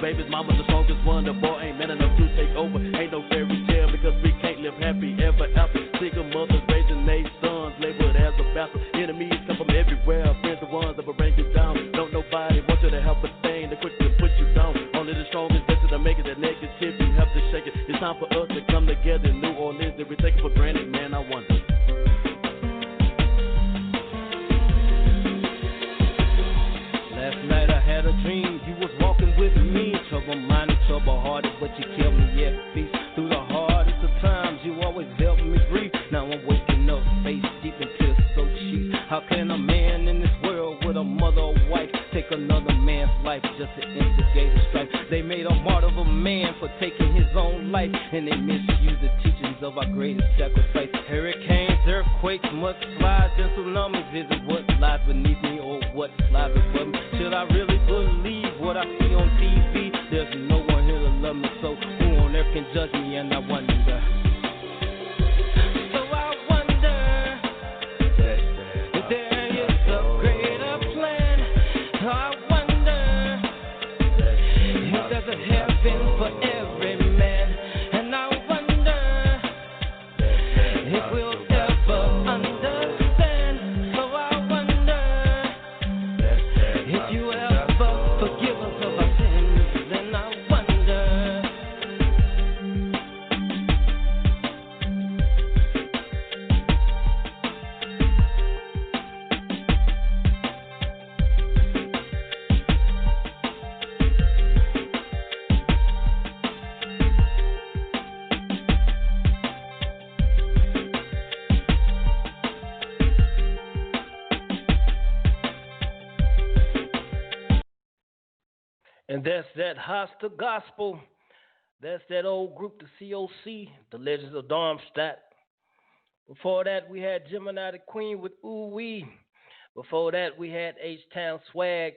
Babies mama's the strongest one. The boy ain't man enough to take over. Ain't no fairy tale because we can't live happy ever after. Single mothers raising their sons, labeled as a bastard. Enemies come from everywhere. Friends the ones that will bring you down. Don't nobody want you to help a thing. They quick to put you down. Only the strongest better to make it. That negativity have to shake it. It's time for us to come together in New Orleans. If we take it for granted, man, I wonder. Last night I had a dream. You was walking with me. Trouble-minded, trouble-hearted, but you kept me at peace. Through the hardest of times, you always helped me breathe. Now I'm waking up, face deep in tears so cheap. How can a man in this world with a mother or wife take another man's life just to instigate a strife? They made a martyr of a man for taking his own life, and they misused the teachings of our greatest sacrifice. Hurricanes, earthquakes, mudslides, and tsunamis. Is it what lies beneath me or what lies above me? Should I really believe what I see on TV? There's no one here to love me, so who on earth can judge me? And I wonder. So I wonder if there is a greater plan. I wonder if there's a heaven for every man. And I wonder if we'll ever understand. So I wonder if you ever forgive us of our sins. Then I wonder. And that's that hostile gospel. That's that old group, the COC, the Legends of Darmstadt. Before that, we had Gemini the Queen with Ooh Wee. Before that, we had H-Town Swag.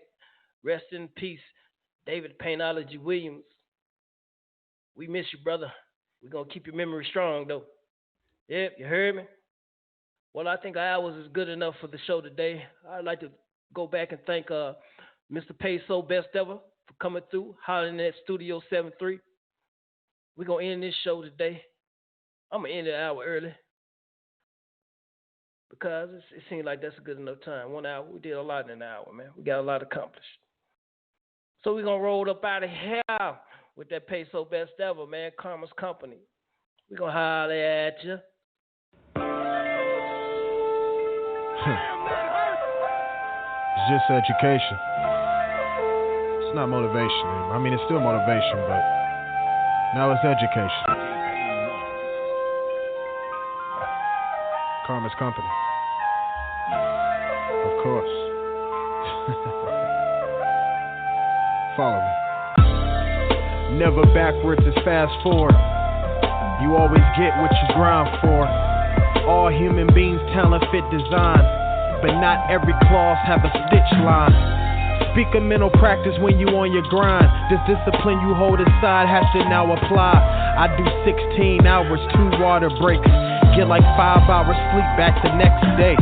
Rest in peace, David Paynology Williams. We miss you, brother. We're going to keep your memory strong, though. Yep, you heard me? Well, I think our hours is good enough for the show today. I'd like to go back and thank Mr. Paayso Best Ever for coming through, hollering at Studio 7.3. We're going to end this show today. I'm going to end it an hour early because it seems like that's a good enough time. 1 hour, we did a lot in an hour, man. We got a lot accomplished. So we're going to roll up out of here with that Paayso Best Ever, man, Karma's Company. We're going to holler at you. It's just education. It's not motivation. I mean, it's still motivation, but now it's education. Karma's Company. Of course. Follow me. Never backwards, it's fast forward. You always get what you grind for. All human beings, talent, fit, design. But not every clause have a stitch line. Speak of mental practice when you on your grind. This discipline you hold aside has to now apply. I do 16 hours, 2 water breaks. Get like 5 hours sleep back the next day.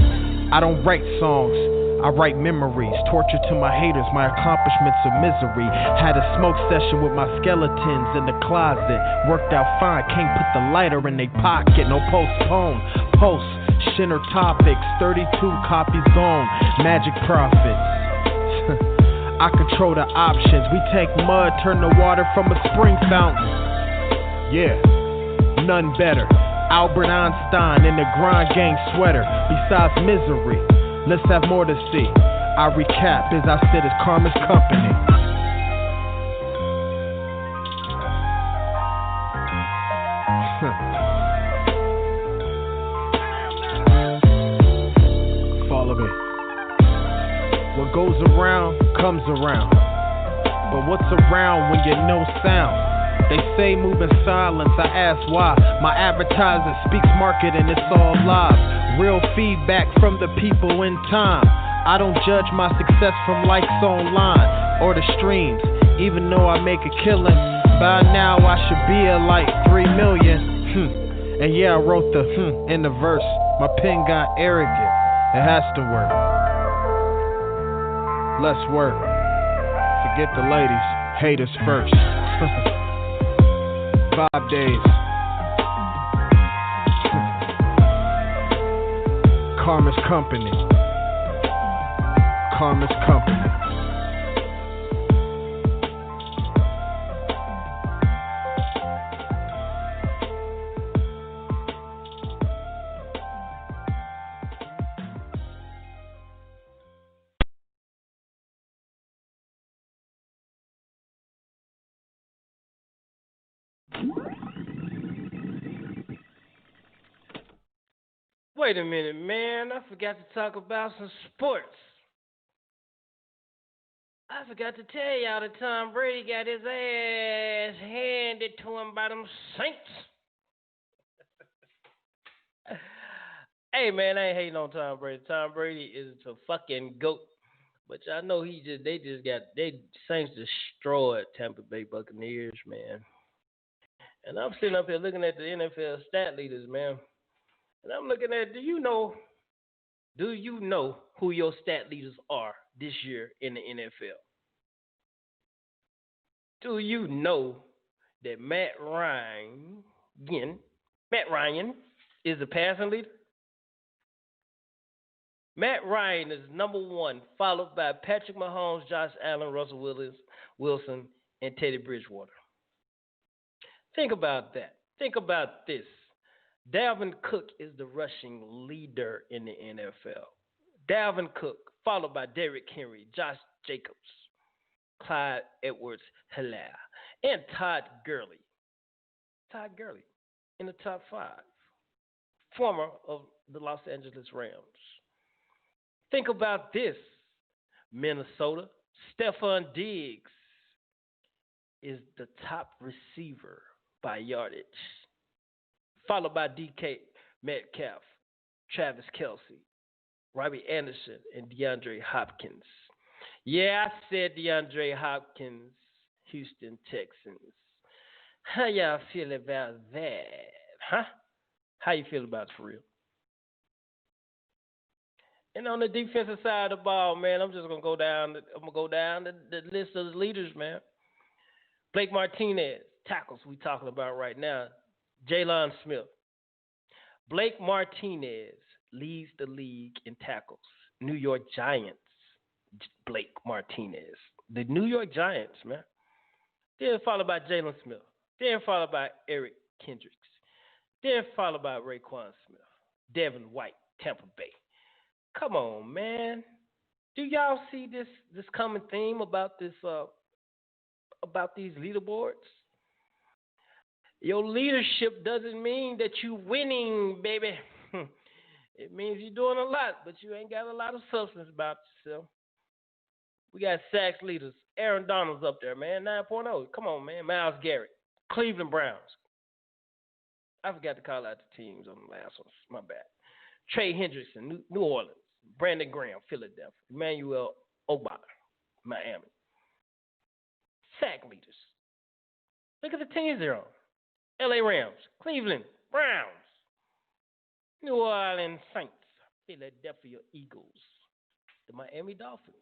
I don't write songs, I write memories. Torture to my haters, my accomplishments of misery. Had a smoke session with my skeletons in the closet. Worked out fine, can't put the lighter in they pocket. No postpone, post, Shinner topics. 32 copies gone, magic profits. I control the options. We take mud, turn the water from a spring fountain. Yeah, none better. Albert Einstein in the grind gang sweater. Besides misery, let's have more to see. I recap as I said, it's Karma's Company. Follow me. What goes around comes around. But what's around when you know sound? They say move in silence, I ask why. My advertising speaks marketing, it's all live. Real feedback from the people in time. I don't judge my success from likes online or the streams. Even though I make a killing, by now I should be at like 3 million. And yeah, I wrote the in the verse. My pen got arrogant, it has to work. Let's work. Forget the ladies, haters first. Vibe days. Karma's company. Karma's company. Wait a minute, man. I forgot to talk about some sports. I forgot to tell y'all that Tom Brady got his ass handed to him by them Saints. Hey, man, I ain't hating on Tom Brady. Tom Brady is a fucking GOAT. But y'all know they Saints destroyed Tampa Bay Buccaneers, man. And I'm sitting up here looking at the NFL stat leaders, man. And I'm looking at, do you know who your stat leaders are this year in the NFL? Do you know that Matt Ryan is the passing leader? Matt Ryan is number one, followed by Patrick Mahomes, Josh Allen, Russell Wilson, and Teddy Bridgewater. Think about that. Think about this. Dalvin Cook is the rushing leader in the NFL. Dalvin Cook, followed by Derrick Henry, Josh Jacobs, Clyde Edwards-Helaire, and Todd Gurley. Todd Gurley in the top 5, former of the Los Angeles Rams. Think about this. Minnesota, Stephon Diggs is the top receiver by yardage, followed by DK Metcalf, Travis Kelce, Robbie Anderson, and DeAndre Hopkins. Yeah, I said DeAndre Hopkins, Houston Texans. How y'all feel about that? Huh? How you feel about it for real? And on the defensive side of the ball, man, I'm just gonna go down the list of the leaders, man. Blake Martinez, tackles we talking about right now. Jalen Smith. Blake Martinez leads the league in tackles. New York Giants, Blake Martinez. The New York Giants, man. Then followed by Jalen Smith. Then followed by Eric Kendricks. Then followed by Raekwon Smith. Devin White, Tampa Bay. Come on, man. Do y'all see this common theme about this about these leaderboards? Your leadership doesn't mean that you winning, baby. It means you're doing a lot, but you ain't got a lot of substance about yourself. We got sacks leaders. Aaron Donald's up there, man, 9.0. Come on, man. Myles Garrett, Cleveland Browns. I forgot to call out the teams on the last ones. My bad. Trey Hendrickson, New Orleans. Brandon Graham, Philadelphia. Emmanuel Ogbah, Miami. Sack leaders. Look at the teams they're on. LA Rams, Cleveland Browns, New Orleans Saints, Philadelphia Eagles, the Miami Dolphins.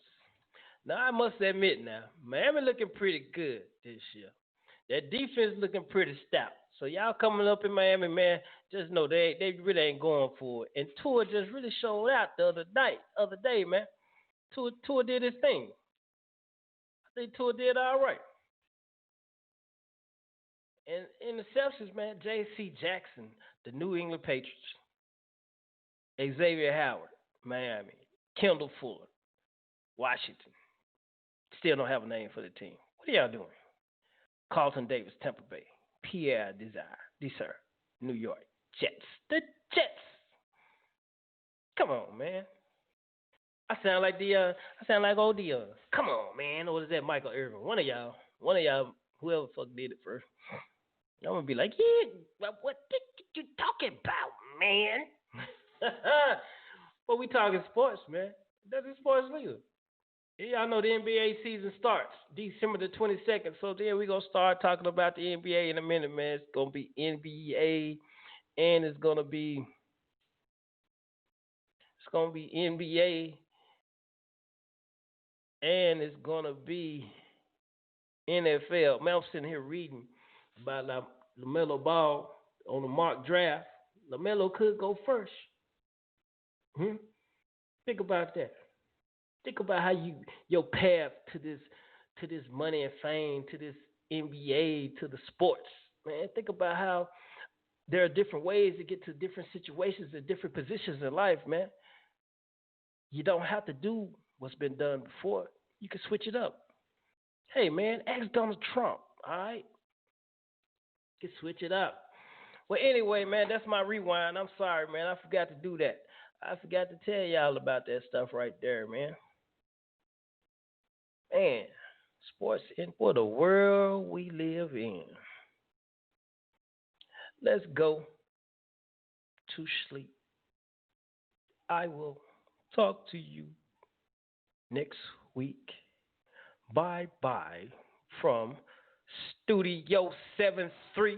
Now, I must admit now, Miami looking pretty good this year. That defense looking pretty stout. So y'all coming up in Miami, man, just know they really ain't going for it. And Tua just really showed out the other day, man. Tua did his thing. I think Tua did all right. And interceptions, man, J.C. Jackson, the New England Patriots. Xavier Howard, Miami. Kendall Fuller, Washington. Still don't have a name for the team. What are y'all doing? Carlton Davis, Tampa Bay. Pierre Desir, New York Jets. The Jets. Come on, man. I sound like old Dion. Come on, man. Or is that Michael Irvin? One of y'all, whoever fuck did it first. I'm gonna be like, yeah, what you talking about, man? But we talking sports, man. That's a sports leader. Y'all know the NBA season starts December the 22nd. So then we're going to start talking about the NBA in a minute, man. It's going to be NBA and it's going to be NBA and it's going to be NFL. Man, I'm sitting here reading about LaMelo Ball on the mock draft. LaMelo could go first. Think about that. Think about how your path to this money and fame, to this NBA, to the sports. Man, think about how there are different ways to get to different situations and different positions in life, man. You don't have to do what's been done before. You can switch it up. Hey, man, ask Donald Trump, all right? You can switch it up. Well, anyway, man, that's my rewind. I'm sorry, man. I forgot to do that. I forgot to tell y'all about that stuff right there, man. Man, sports in for the world we live in. Let's go to sleep. I will talk to you next week. Bye-bye from Studio 7.3.